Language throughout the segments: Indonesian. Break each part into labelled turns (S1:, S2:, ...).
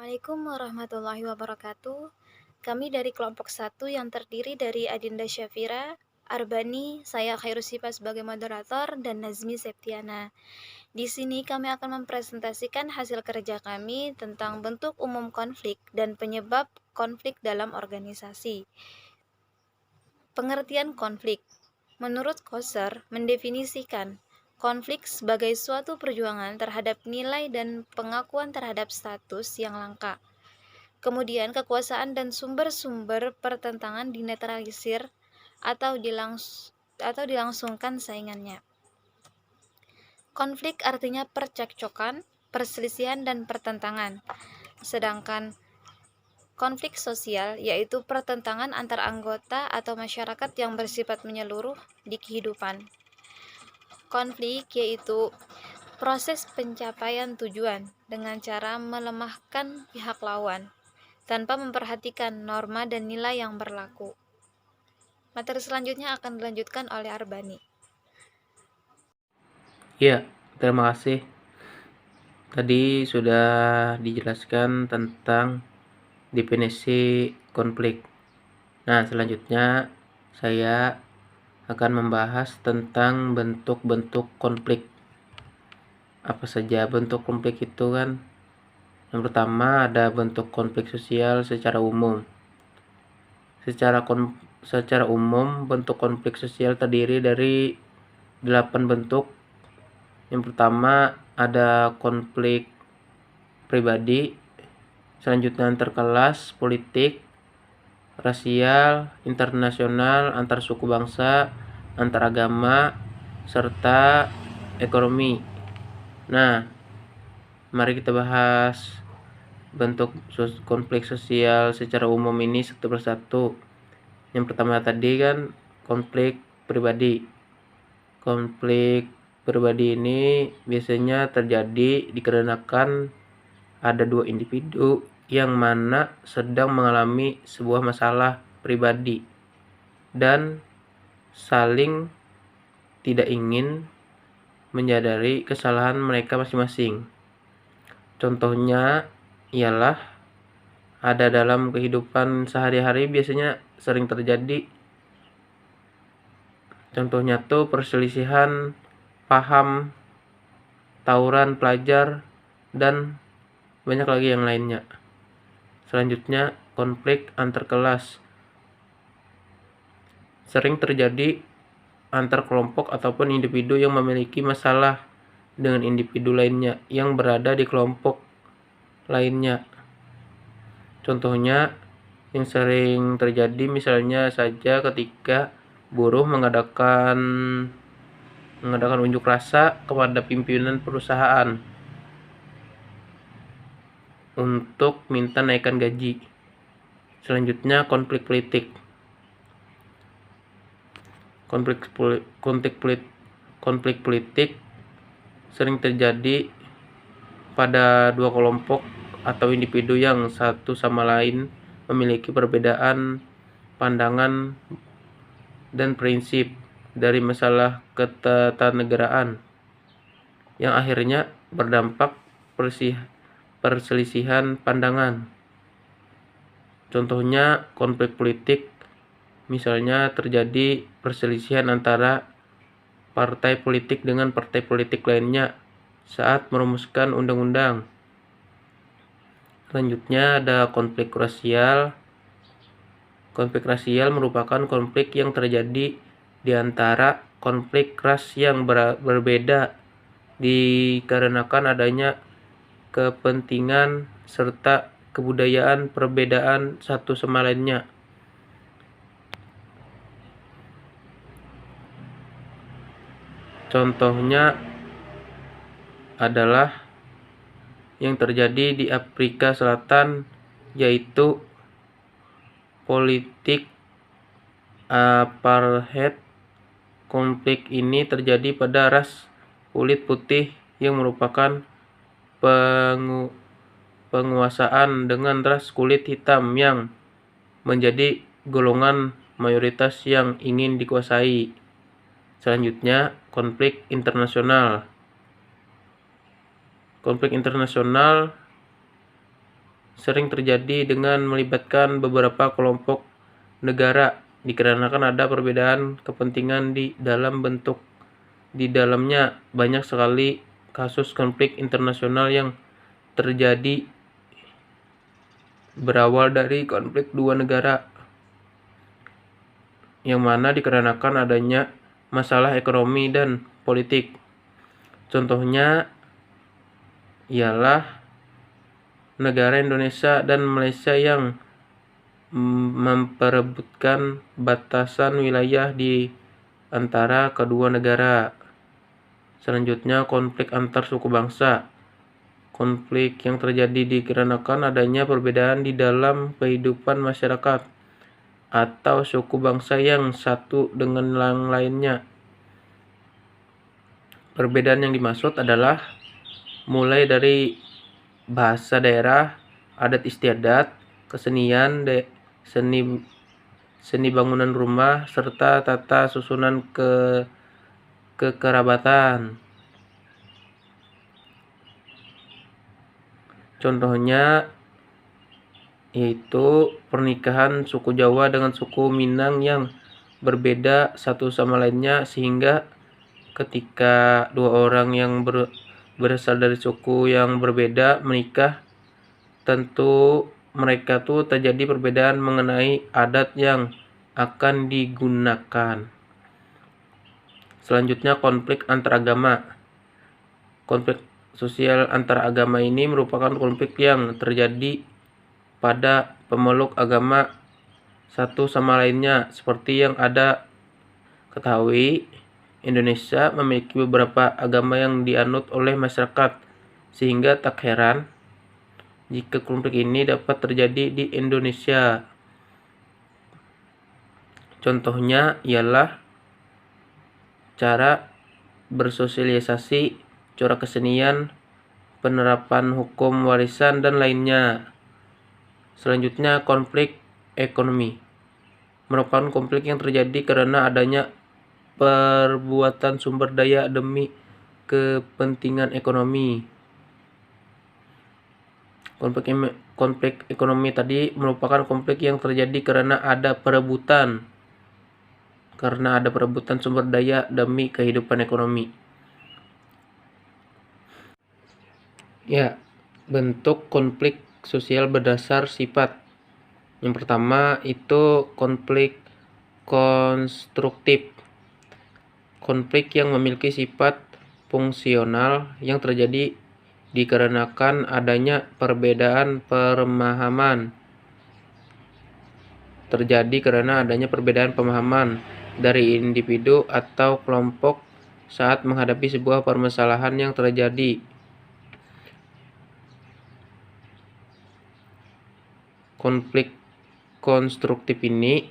S1: Assalamualaikum warahmatullahi wabarakatuh. Kami dari kelompok 1 yang terdiri dari Adinda Syafira, Arbani, saya Khairusifa sebagai moderator, dan Nazmi Septiana. Di sini kami akan mempresentasikan hasil kerja kami tentang bentuk umum konflik dan penyebab konflik dalam organisasi. Pengertian konflik. Menurut Koser, mendefinisikan konflik sebagai suatu perjuangan terhadap nilai dan pengakuan terhadap status yang langka. Kemudian kekuasaan dan sumber-sumber pertentangan dinetralisir atau dilangsungkan saingannya. Konflik artinya percekcokan, perselisihan, dan pertentangan. Sedangkan konflik sosial yaitu pertentangan antar anggota atau masyarakat yang bersifat menyeluruh di kehidupan. Konflik yaitu proses pencapaian tujuan dengan cara melemahkan pihak lawan tanpa memperhatikan norma dan nilai yang berlaku. Materi selanjutnya akan dilanjutkan oleh Arbani.
S2: Ya, terima kasih. Tadi sudah dijelaskan tentang definisi konflik. Nah, selanjutnya saya akan membahas tentang bentuk-bentuk konflik. Apa saja bentuk konflik itu kan? Yang pertama ada bentuk konflik sosial secara umum. Secara umum, bentuk konflik sosial terdiri dari 8 bentuk. Yang pertama ada konflik pribadi, selanjutnya antar kelas, politik, rasial, internasional, antar suku bangsa, antar agama, serta ekonomi. Nah, mari kita bahas bentuk konflik sosial secara umum ini satu persatu. Yang pertama tadi kan konflik pribadi. Konflik pribadi ini biasanya terjadi dikarenakan ada dua individu yang mana sedang mengalami sebuah masalah pribadi dan saling tidak ingin menyadari kesalahan mereka masing-masing. Contohnya ialah ada dalam kehidupan sehari-hari biasanya sering terjadi. Contohnya tuh perselisihan paham, tawuran pelajar, dan banyak lagi yang lainnya. Selanjutnya, konflik antar kelas. Sering terjadi antar kelompok ataupun individu yang memiliki masalah dengan individu lainnya yang berada di kelompok lainnya. Contohnya yang sering terjadi misalnya saja ketika buruh mengadakan unjuk rasa kepada pimpinan perusahaan untuk minta naikkan gaji. Selanjutnya konflik politik. Konflik politik sering terjadi pada dua kelompok atau individu yang satu sama lain memiliki perbedaan pandangan dan prinsip dari masalah ketatanegaraan yang akhirnya berdampak perselisihan pandangan. Contohnya konflik politik misalnya terjadi perselisihan antara partai politik dengan partai politik lainnya saat merumuskan undang-undang. Selanjutnya ada konflik rasial. Konflik rasial merupakan konflik yang terjadi di antara konflik ras yang berbeda dikarenakan adanya kepentingan serta kebudayaan perbedaan satu sama lainnya. Contohnya adalah yang terjadi di Afrika Selatan, yaitu politik apartheid. Konflik ini terjadi pada ras kulit putih yang merupakan penguasaan dengan ras kulit hitam yang menjadi golongan mayoritas yang ingin dikuasai. Selanjutnya, konflik internasional. Konflik internasional sering terjadi dengan melibatkan beberapa kelompok negara, dikarenakan ada perbedaan kepentingan di dalam bentuk. Di dalamnya banyak sekali kasus konflik internasional yang terjadi berawal dari konflik dua negara, yang mana dikarenakan adanya masalah ekonomi dan politik. Contohnya ialah negara Indonesia dan Malaysia yang memperebutkan batasan wilayah di antara kedua negara. Selanjutnya, konflik antar suku bangsa. Konflik yang terjadi dikarenakan adanya perbedaan di dalam kehidupan masyarakat atau suku bangsa yang satu dengan yang lainnya. Perbedaan yang dimaksud adalah mulai dari bahasa daerah, adat istiadat, kesenian, seni bangunan rumah, serta tata susunan kekerabatan. Contohnya yaitu pernikahan suku Jawa dengan suku Minang yang berbeda satu sama lainnya, sehingga ketika dua orang yang berasal dari suku yang berbeda menikah, tentu mereka tuh terjadi perbedaan mengenai adat yang akan digunakan. Selanjutnya, konflik antar agama. Konflik sosial antar agama ini merupakan konflik yang terjadi pada pemeluk agama satu sama lainnya. Seperti yang ada ketahui, Indonesia memiliki beberapa agama yang dianut oleh masyarakat, sehingga tak heran jika konflik ini dapat terjadi di Indonesia. Contohnya ialah cara bersosialisasi, corak kesenian, penerapan hukum warisan, dan lainnya. Selanjutnya, konflik ekonomi. Merupakan konflik yang terjadi karena adanya perbuatan sumber daya demi kepentingan ekonomi. Konflik ekonomi tadi merupakan konflik yang terjadi karena ada perebutan sumber daya demi kehidupan ekonomi. Ya, bentuk konflik sosial berdasar sifat. Yang pertama itu konflik konstruktif. Konflik yang memiliki sifat fungsional yang terjadi dikarenakan adanya perbedaan pemahaman. Terjadi karena adanya perbedaan pemahaman dari individu atau kelompok saat menghadapi sebuah permasalahan yang terjadi. Konflik konstruktif ini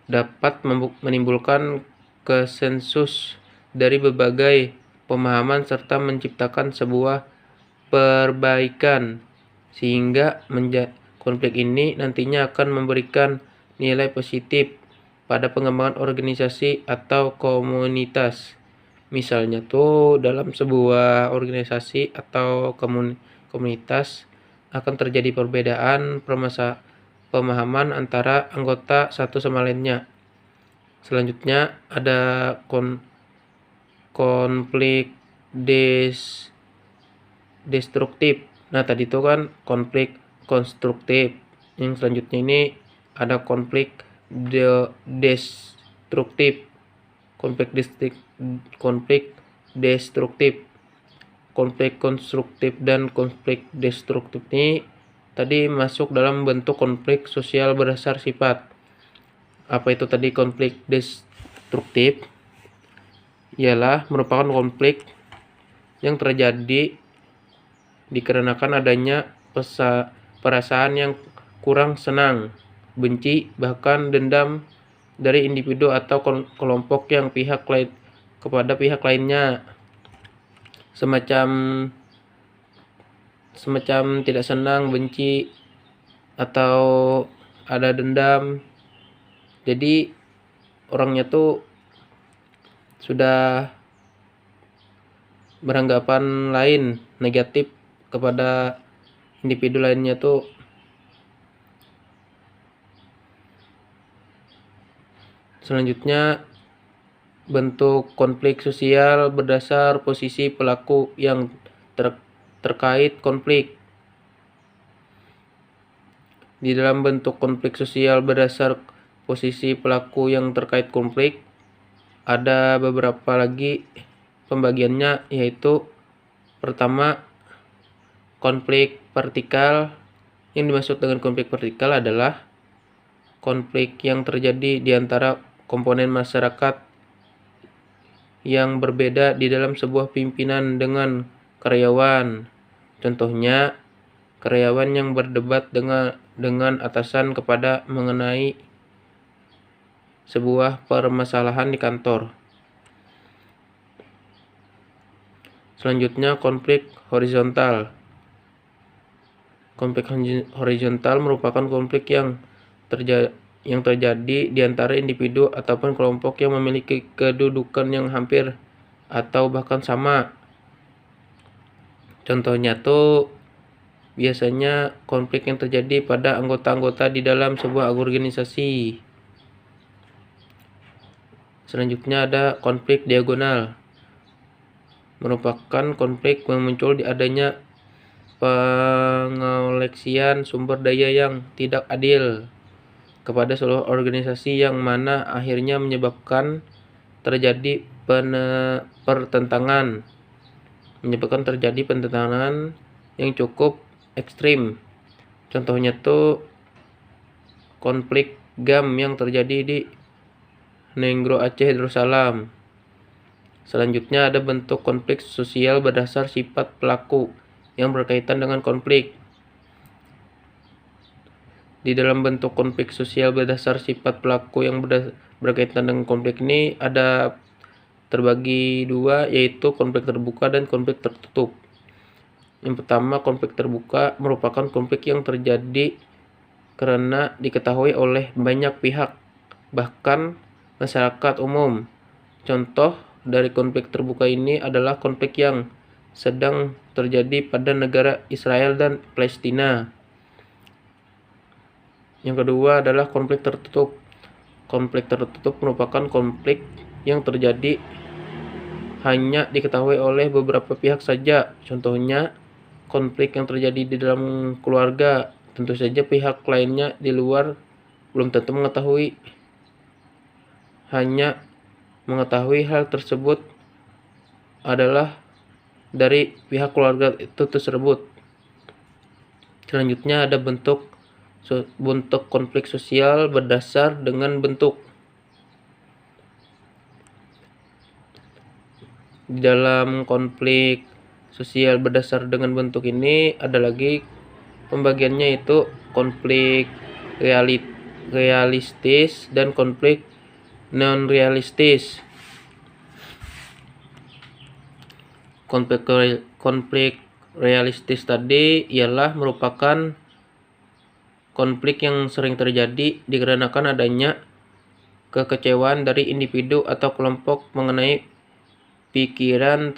S2: dapat menimbulkan konsensus dari berbagai pemahaman serta menciptakan sebuah perbaikan, sehingga konflik ini nantinya akan memberikan nilai positif pada pengembangan organisasi atau komunitas. Misalnya tuh dalam sebuah organisasi atau komunitas akan terjadi perbedaan pemahaman antara anggota satu sama lainnya. Selanjutnya ada konflik destruktif. Nah, tadi itu kan konflik konstruktif. Yang selanjutnya ini ada konflik destruktif. Konflik destruktif. Konflik konstruktif dan konflik destruktif ini tadi masuk dalam bentuk konflik sosial berdasar sifat. Apa itu tadi konflik destruktif? Ialah merupakan konflik yang terjadi dikarenakan adanya perasaan yang kurang senang, benci, bahkan dendam dari individu atau kelompok yang kepada pihak lainnya. Semacam tidak senang, benci, atau ada dendam. Jadi orangnya tuh sudah beranggapan lain, negatif kepada individu lainnya tuh. Selanjutnya, bentuk konflik sosial berdasar posisi pelaku yang terkait konflik. Di dalam bentuk konflik sosial berdasar posisi pelaku yang terkait konflik, ada beberapa lagi pembagiannya, yaitu pertama, konflik vertikal. Yang dimaksud dengan konflik vertikal adalah konflik yang terjadi di antara komponen masyarakat yang berbeda di dalam sebuah pimpinan dengan karyawan. Contohnya, karyawan yang berdebat dengan atasan kepada mengenai sebuah permasalahan di kantor. Selanjutnya, konflik horizontal. Konflik horizontal merupakan konflik yang terjadi di antara individu ataupun kelompok yang memiliki kedudukan yang hampir atau bahkan sama. Contohnya tuh biasanya konflik yang terjadi pada anggota-anggota di dalam sebuah organisasi. Selanjutnya ada konflik diagonal. Merupakan konflik yang muncul di adanya pengoleksian sumber daya yang tidak adil kepada seluruh organisasi, yang mana akhirnya menyebabkan terjadi pertentangan yang cukup ekstrim. Contohnya tuh konflik GAM yang terjadi di Nenggro Aceh Darussalam. Selanjutnya ada bentuk konflik sosial berdasar sifat pelaku yang berkaitan dengan konflik. Di dalam bentuk konflik sosial berdasar sifat pelaku yang berkaitan dengan konflik ini ada terbagi dua, yaitu konflik terbuka dan konflik tertutup. Yang pertama, konflik terbuka merupakan konflik yang terjadi karena diketahui oleh banyak pihak, bahkan masyarakat umum. Contoh dari konflik terbuka ini adalah konflik yang sedang terjadi pada negara Israel dan Palestina. Yang kedua adalah konflik tertutup. Konflik tertutup merupakan konflik yang terjadi hanya diketahui oleh beberapa pihak saja. Contohnya, konflik yang terjadi di dalam keluarga. Tentu saja pihak lainnya di luar belum tentu mengetahui. Hanya mengetahui hal tersebut adalah dari pihak keluarga itu tersebut. Selanjutnya ada bentuk konflik sosial berdasar dengan bentuk. Di dalam konflik sosial berdasar dengan bentuk ini ada lagi pembagiannya, itu konflik realistis dan konflik non-realistis. Konflik realistis tadi ialah merupakan konflik yang sering terjadi dikarenakan adanya kekecewaan dari individu atau kelompok mengenai pikiran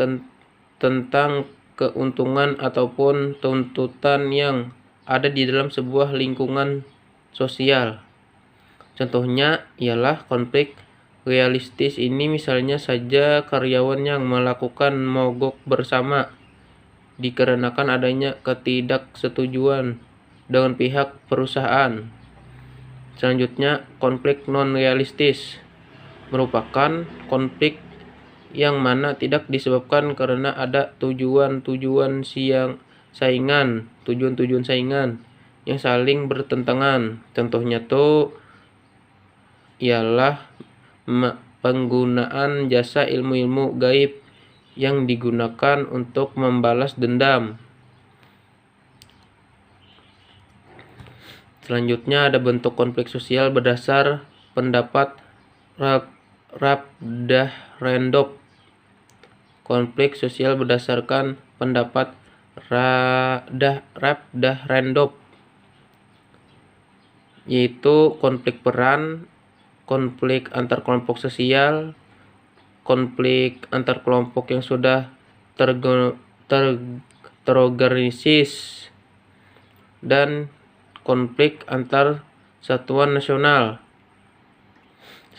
S2: tentang keuntungan ataupun tuntutan yang ada di dalam sebuah lingkungan sosial. Contohnya ialah konflik realistis ini misalnya saja karyawan yang melakukan mogok bersama dikarenakan adanya ketidaksetujuan dengan pihak perusahaan. Selanjutnya, konflik non-realistis merupakan konflik yang mana tidak disebabkan karena ada tujuan-tujuan saingan yang saling bertentangan. Contohnya tuh ialah penggunaan jasa ilmu-ilmu gaib yang digunakan untuk membalas dendam. Selanjutnya ada bentuk konflik sosial berdasar pendapat Rabdahrendorf. Konflik sosial berdasarkan pendapat Rabdahrendorf yaitu konflik peran, konflik antar kelompok sosial, konflik antar kelompok yang sudah terorganisir, dan konflik antar satuan nasional.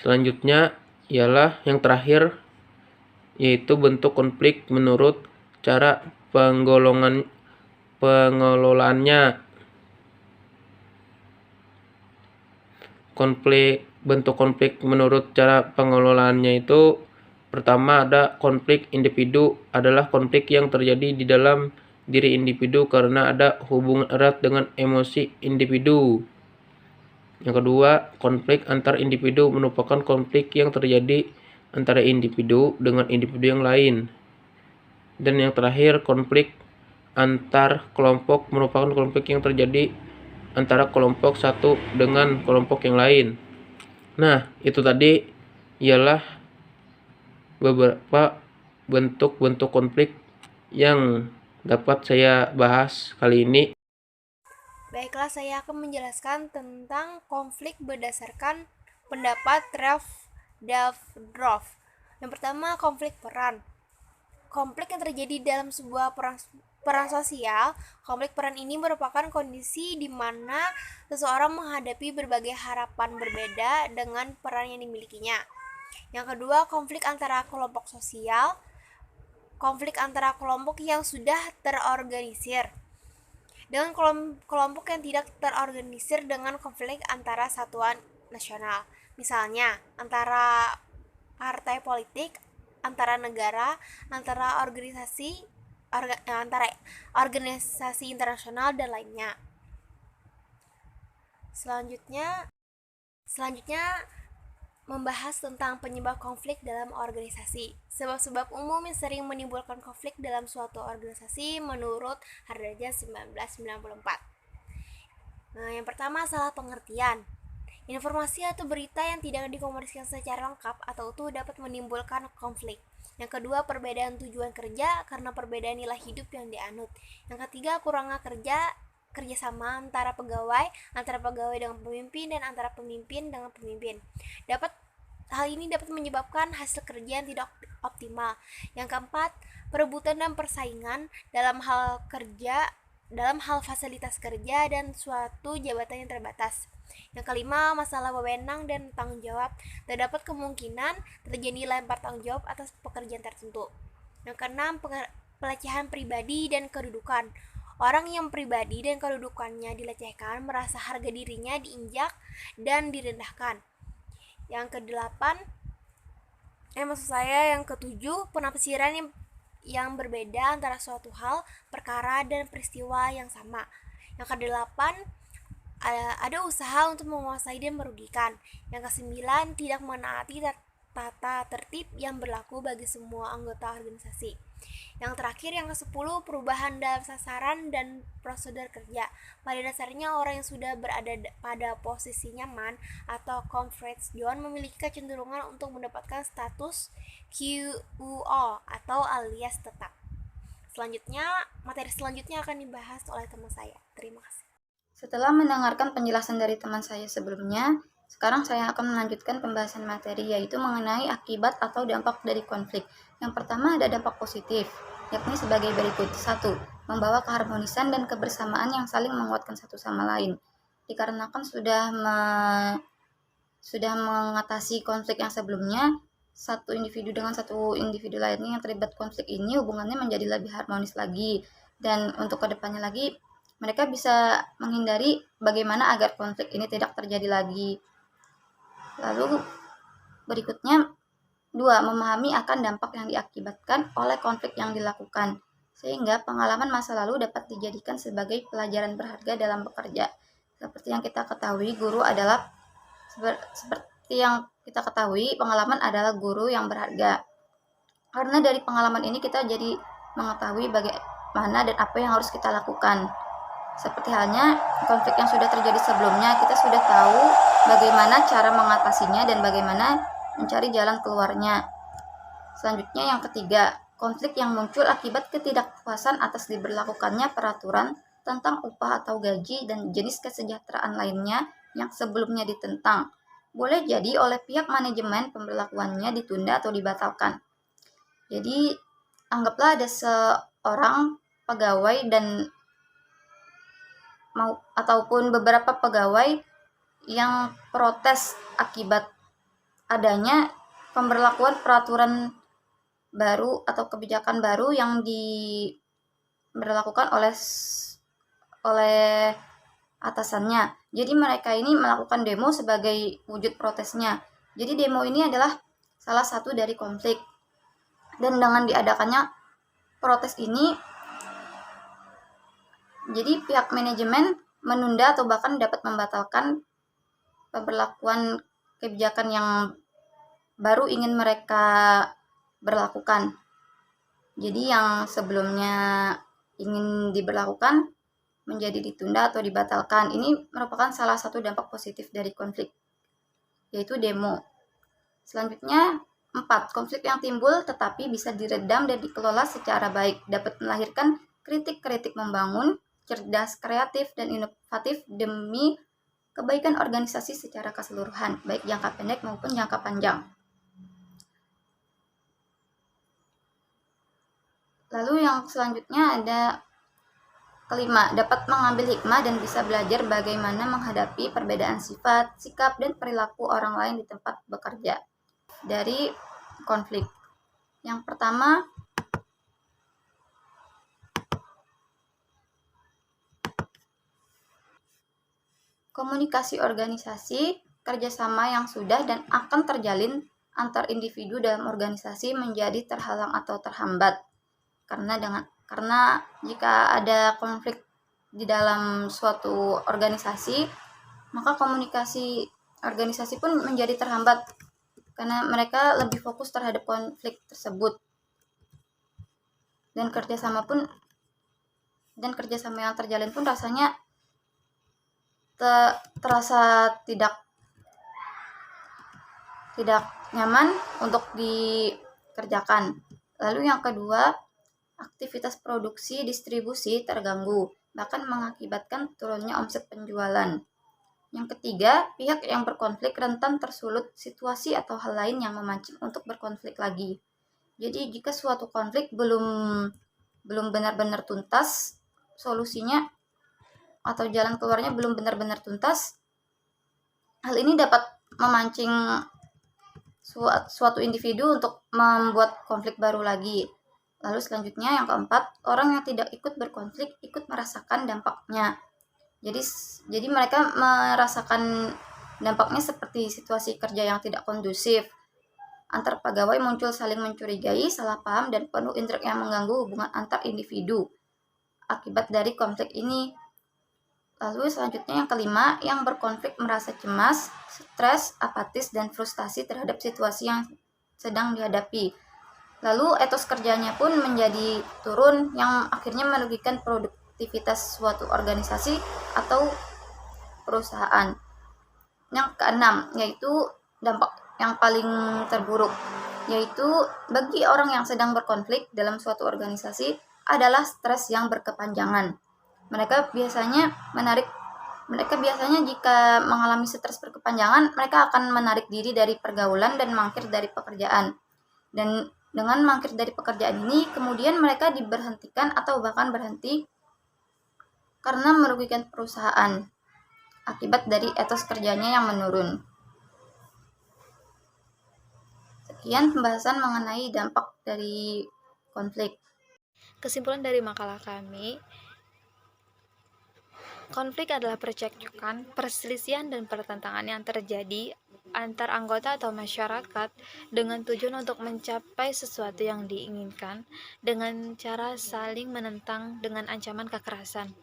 S2: Selanjutnya ialah yang terakhir, yaitu bentuk konflik menurut cara pengelolaannya. Bentuk konflik menurut cara pengelolaannya itu, pertama ada konflik individu, adalah konflik yang terjadi di dalam diri individu karena ada hubungan erat dengan emosi individu. Yang kedua, konflik antar individu merupakan konflik yang terjadi antara individu dengan individu yang lain. Dan yang terakhir, konflik antar kelompok merupakan konflik yang terjadi antara kelompok satu dengan kelompok yang lain. Nah, itu tadi ialah beberapa bentuk-bentuk konflik yang dapat saya bahas kali ini.
S3: Baiklah, saya akan menjelaskan tentang konflik berdasarkan pendapat Ralph Davidoff. Yang pertama, konflik peran. Konflik yang terjadi dalam sebuah peran sosial. Konflik peran ini merupakan kondisi di mana seseorang menghadapi berbagai harapan berbeda dengan peran yang dimilikinya. Yang kedua, konflik antara kelompok sosial. Konflik antara kelompok yang sudah terorganisir dengan kelompok yang tidak terorganisir, dengan konflik antara satuan nasional, misalnya antara partai politik, antara negara, antara organisasi internasional dan lainnya. Selanjutnya membahas tentang penyebab konflik dalam organisasi. Sebab-sebab umum yang sering menimbulkan konflik dalam suatu organisasi menurut Hardaja 1994. Nah, yang pertama, salah pengertian. Informasi atau berita yang tidak dikomunikasikan secara lengkap atau utuh dapat menimbulkan konflik. Yang kedua, perbedaan tujuan kerja karena perbedaan nilai hidup yang dianut. Yang ketiga, kurangnya kerjasama antara pegawai dengan pemimpin, dan antara pemimpin dengan pemimpin. Hal ini dapat menyebabkan hasil kerja yang tidak optimal. Yang keempat, perebutan dan persaingan dalam hal fasilitas kerja dan suatu jabatan yang terbatas. Yang kelima, masalah wewenang dan tanggung jawab. Terdapat kemungkinan terjadi lempar tanggung jawab atas pekerjaan tertentu. Yang keenam, pelecehan pribadi dan kedudukan. Orang yang pribadi dan kedudukannya dilecehkan merasa harga dirinya diinjak dan direndahkan. Yang kedelapan, yang ketujuh, penafsiran yang berbeda antara suatu hal, perkara, dan peristiwa yang sama. Yang kedelapan, ada usaha untuk menguasai dan merugikan. Yang kesembilan, tidak menaati tata tertib yang berlaku bagi semua anggota organisasi. Yang terakhir, yang ke-10, perubahan dalam sasaran dan prosedur kerja. Pada dasarnya, orang yang sudah berada pada posisi nyaman atau comfort zone memiliki kecenderungan untuk mendapatkan status QUO atau alias tetap. Materi selanjutnya akan dibahas oleh teman saya. Terima kasih.
S1: Setelah mendengarkan penjelasan dari teman saya sebelumnya, sekarang saya akan melanjutkan pembahasan materi, yaitu mengenai akibat atau dampak dari konflik. Yang pertama ada dampak positif, yakni sebagai berikut. 1. Membawa keharmonisan dan kebersamaan yang saling menguatkan satu sama lain. Dikarenakan sudah mengatasi konflik yang sebelumnya, satu individu dengan satu individu lainnya yang terlibat konflik ini hubungannya menjadi lebih harmonis lagi. Dan untuk kedepannya lagi, mereka bisa menghindari bagaimana agar konflik ini tidak terjadi lagi. Lalu berikutnya, 2. Memahami akan dampak yang diakibatkan oleh konflik yang dilakukan, sehingga pengalaman masa lalu dapat dijadikan sebagai pelajaran berharga dalam bekerja. Seperti yang kita ketahui, pengalaman adalah guru yang berharga. Karena dari pengalaman ini kita jadi mengetahui bagaimana dan apa yang harus kita lakukan. Seperti halnya konflik yang sudah terjadi sebelumnya, kita sudah tahu bagaimana cara mengatasinya dan bagaimana mencari jalan keluarnya. Selanjutnya yang ketiga, konflik yang muncul akibat ketidakpuasan atas diberlakukannya peraturan tentang upah atau gaji dan jenis kesejahteraan lainnya yang sebelumnya ditentang. Boleh jadi oleh pihak manajemen pemberlakuannya ditunda atau dibatalkan. Jadi anggaplah ada seorang pegawai dan ataupun beberapa pegawai yang protes akibat adanya pemberlakuan peraturan baru atau kebijakan baru yang diberlakukan oleh atasannya. Jadi mereka ini melakukan demo sebagai wujud protesnya. Jadi demo ini adalah salah satu dari konflik. Dan dengan diadakannya protes ini, jadi pihak manajemen menunda atau bahkan dapat membatalkan pemberlakuan kebijakan yang baru ingin mereka berlakukan. Jadi yang sebelumnya ingin diberlakukan menjadi ditunda atau dibatalkan. Ini merupakan salah satu dampak positif dari konflik, yaitu demo. Selanjutnya, 4. Konflik yang timbul tetapi bisa diredam dan dikelola secara baik, dapat melahirkan kritik-kritik membangun, cerdas, kreatif, dan inovatif demi kebaikan organisasi secara keseluruhan, baik jangka pendek maupun jangka panjang. Lalu yang selanjutnya ada kelima, dapat mengambil hikmah dan bisa belajar bagaimana menghadapi perbedaan sifat, sikap, dan perilaku orang lain di tempat bekerja dari konflik. Yang pertama, komunikasi organisasi, kerjasama yang sudah dan akan terjalin antar individu dalam organisasi menjadi terhalang atau terhambat. Karena jika ada konflik di dalam suatu organisasi, maka komunikasi organisasi pun menjadi terhambat karena mereka lebih fokus terhadap konflik tersebut. Dan kerjasama yang terjalin pun rasanya terasa tidak nyaman untuk dikerjakan. Lalu yang kedua, aktivitas produksi distribusi terganggu, bahkan mengakibatkan turunnya omset penjualan. Yang ketiga, pihak yang berkonflik rentan tersulut situasi atau hal lain yang memancing untuk berkonflik lagi. Jadi jika suatu konflik belum benar-benar tuntas, solusinya atau jalan keluarnya belum benar-benar tuntas, hal ini dapat memancing suatu individu untuk membuat konflik baru lagi. Lalu selanjutnya yang keempat, orang yang tidak ikut berkonflik ikut merasakan dampaknya. Jadi mereka merasakan dampaknya seperti situasi kerja yang tidak kondusif. Antar pegawai muncul saling mencurigai, salah paham, dan penuh intrik yang mengganggu hubungan antar individu akibat dari konflik ini. Lalu selanjutnya yang kelima, yang berkonflik merasa cemas, stres, apatis, dan frustasi terhadap situasi yang sedang dihadapi. Lalu etos kerjanya pun menjadi turun yang akhirnya merugikan produktivitas suatu organisasi atau perusahaan. Yang keenam, yaitu dampak yang paling terburuk, yaitu bagi orang yang sedang berkonflik dalam suatu organisasi adalah stres yang berkepanjangan. Mereka biasanya jika mengalami stres berkepanjangan, mereka akan menarik diri dari pergaulan dan mangkir dari pekerjaan. Dan dengan mangkir dari pekerjaan ini, kemudian mereka diberhentikan atau bahkan berhenti karena merugikan perusahaan akibat dari etos kerjanya yang menurun. Sekian pembahasan mengenai dampak dari konflik.
S4: Kesimpulan dari makalah kami, konflik adalah percekcokan, perselisihan, dan pertentangan yang terjadi antar anggota atau masyarakat dengan tujuan untuk mencapai sesuatu yang diinginkan dengan cara saling menentang dengan ancaman kekerasan.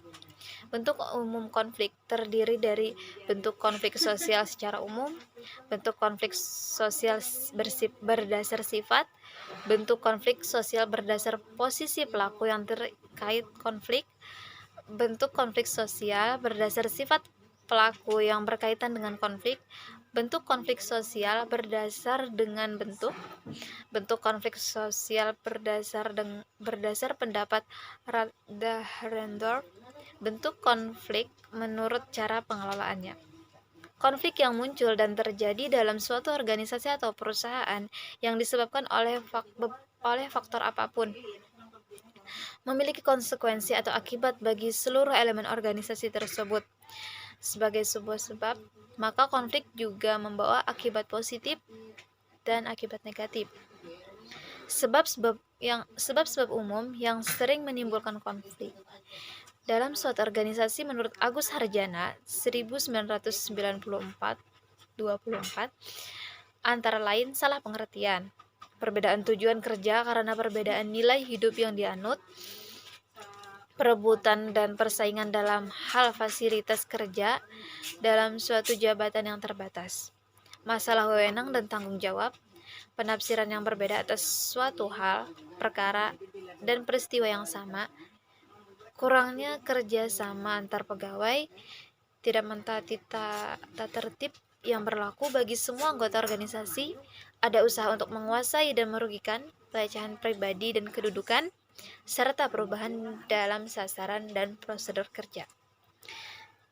S4: Bentuk umum konflik terdiri dari bentuk konflik sosial secara umum, bentuk konflik sosial berdasar sifat, bentuk konflik sosial berdasar posisi pelaku yang terkait konflik, bentuk konflik sosial berdasar sifat pelaku yang berkaitan dengan konflik, bentuk konflik sosial berdasar dengan bentuk konflik sosial berdasar pendapat Dahrendorf, bentuk konflik menurut cara pengelolaannya. Konflik yang muncul dan terjadi dalam suatu organisasi atau perusahaan yang disebabkan oleh faktor apapun.
S1: memiliki konsekuensi atau akibat bagi seluruh elemen organisasi tersebut. Sebagai sebuah sebab, maka konflik juga membawa akibat positif dan akibat negatif. Sebab-sebab umum yang sering menimbulkan konflik dalam suatu organisasi menurut Agus Harjana 1994 antara lain salah pengertian, perbedaan tujuan kerja karena perbedaan nilai hidup yang dianut, perebutan dan persaingan dalam hal fasilitas kerja dalam suatu jabatan yang terbatas, masalah wewenang dan tanggung jawab, penafsiran yang berbeda atas suatu hal, perkara, dan peristiwa yang sama, kurangnya kerja sama antar pegawai, tidak mentaati tata tertib yang berlaku bagi semua anggota organisasi, ada usaha untuk menguasai dan merugikan, pelecehan pribadi dan kedudukan, serta perubahan dalam sasaran dan prosedur kerja.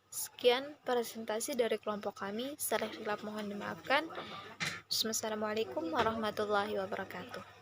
S1: Sekian presentasi dari kelompok kami. Salah hilaf mohon dimaafkan. Wassalamualaikum warahmatullahi wabarakatuh.